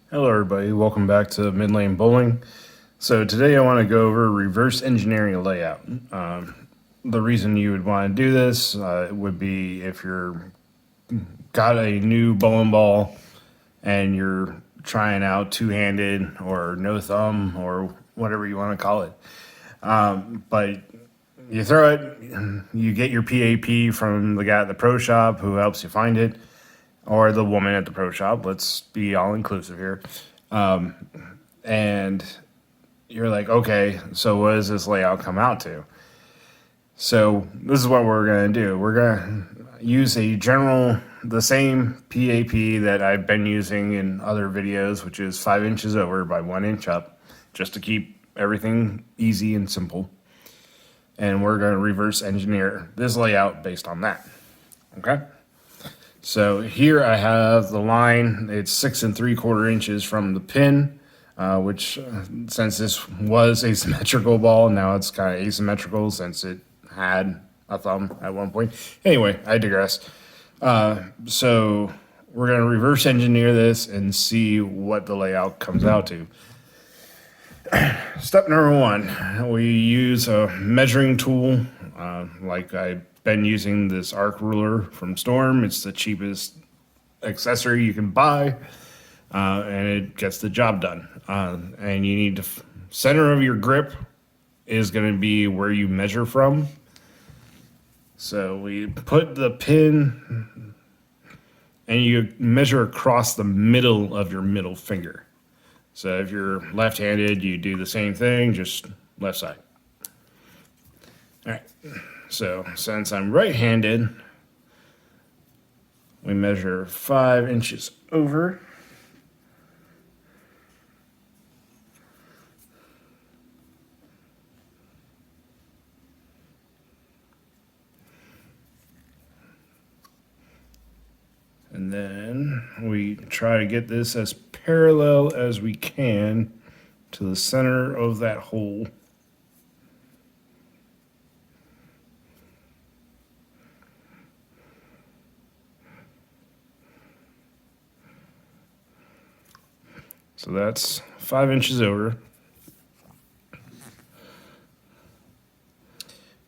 Hello everybody, welcome back to Mid Lane Bowling. So today I want to go over reverse engineering a layout. The reason you would want to do this would be if you're got a new bowling ball and you're trying out two-handed or no thumb or whatever you want to call it. But you throw it, you get your PAP from the guy at the pro shop who helps you find it, or the woman at the pro shop. Let's be all inclusive here. And you're like, okay, so what does this layout come out to? So this is what we're going to do. We're going to use the same PAP that I've been using in other videos, which is 5 inches over by 1 inch up, just to keep everything easy and simple. And we're going to reverse engineer this layout based on that. Okay? So here I have the line. It's 6 3/4 inches from the pin, which since this was a symmetrical ball, now it's kind of asymmetrical since it had a thumb at one point. Anyway, I digress. So we're going to reverse engineer this and see what the layout comes out to. Step number 1, we use a measuring tool, like I've been using this arc ruler from Storm. It's the cheapest accessory you can buy, and it gets the job done. And you need to, center of your grip is going to be where you measure from. So we put the pin and you measure across the middle of your middle finger. So if you're left-handed, you do the same thing, just left side. All right, so since I'm right-handed, we measure 5 inches over. And then we try to get this as parallel as we can to the center of that hole. So that's 5 inches over.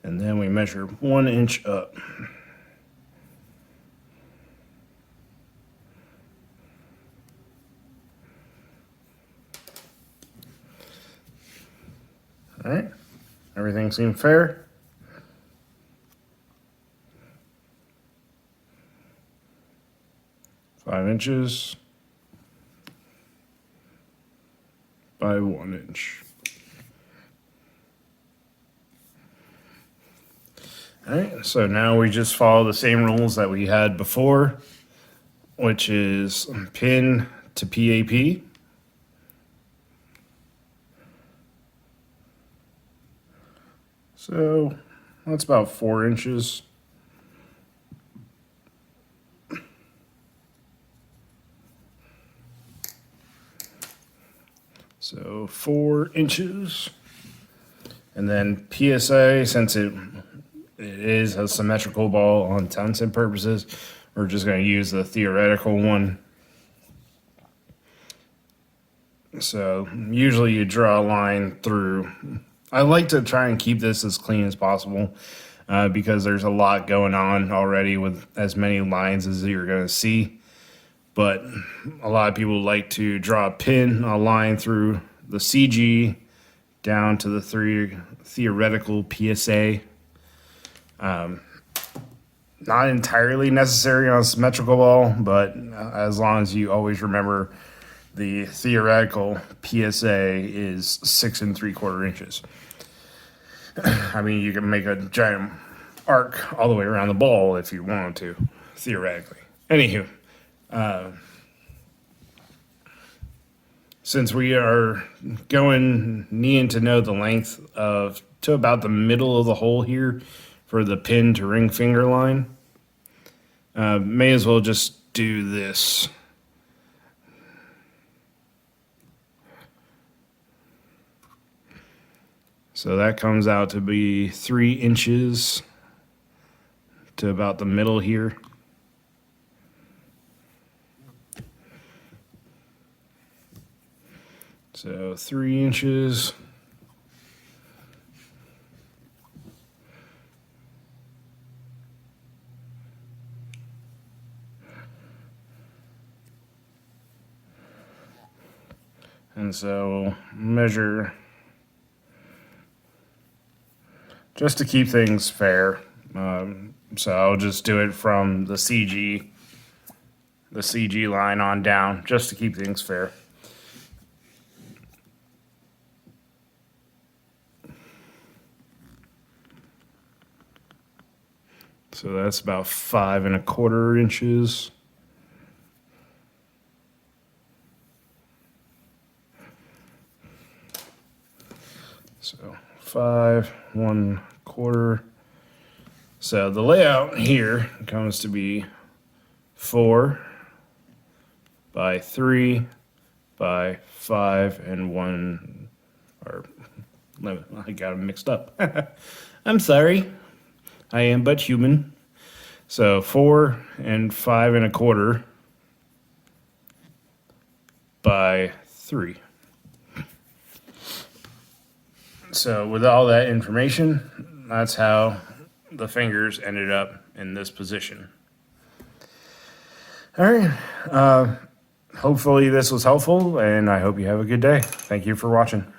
And then we measure 1 inch up. All right, everything seemed fair. Five inches by 1 inch. All right, so now we just follow the same rules that we had before, which is pin to PAP. So that's about 4 inches. So 4 inches. And then PSA, since it is a symmetrical ball on Townsend purposes, we're just going to use the theoretical one. So usually you draw a line through. I like to try and keep this as clean as possible because there's a lot going on already with as many lines as you're going to see. But a lot of people like to draw a line through the CG down to the theoretical PSA. Not entirely necessary on a symmetrical ball, but as long as you always remember the theoretical PSA is 6 3/4 inches. I mean, you can make a giant arc all the way around the ball if you wanted to, theoretically. Anywho, since we are needing to know the length of to about the middle of the hole here for the pin to ring finger line, may as well just do this. So that comes out to be 3 inches to about the middle here. So 3 inches. And so measure, just to keep things fair. So I'll just do it from the CG line on down, just to keep things fair. So that's about 5 1/4 inches. So 5 1/4. So the layout here comes to be 4 by 3 by 5 and 1, or I got them mixed up. I'm sorry. I am but human. So 4 and 5 1/4 by 3. So with all that information, that's how the fingers ended up in this position. All right. Hopefully this was helpful, and I hope you have a good day. Thank you for watching.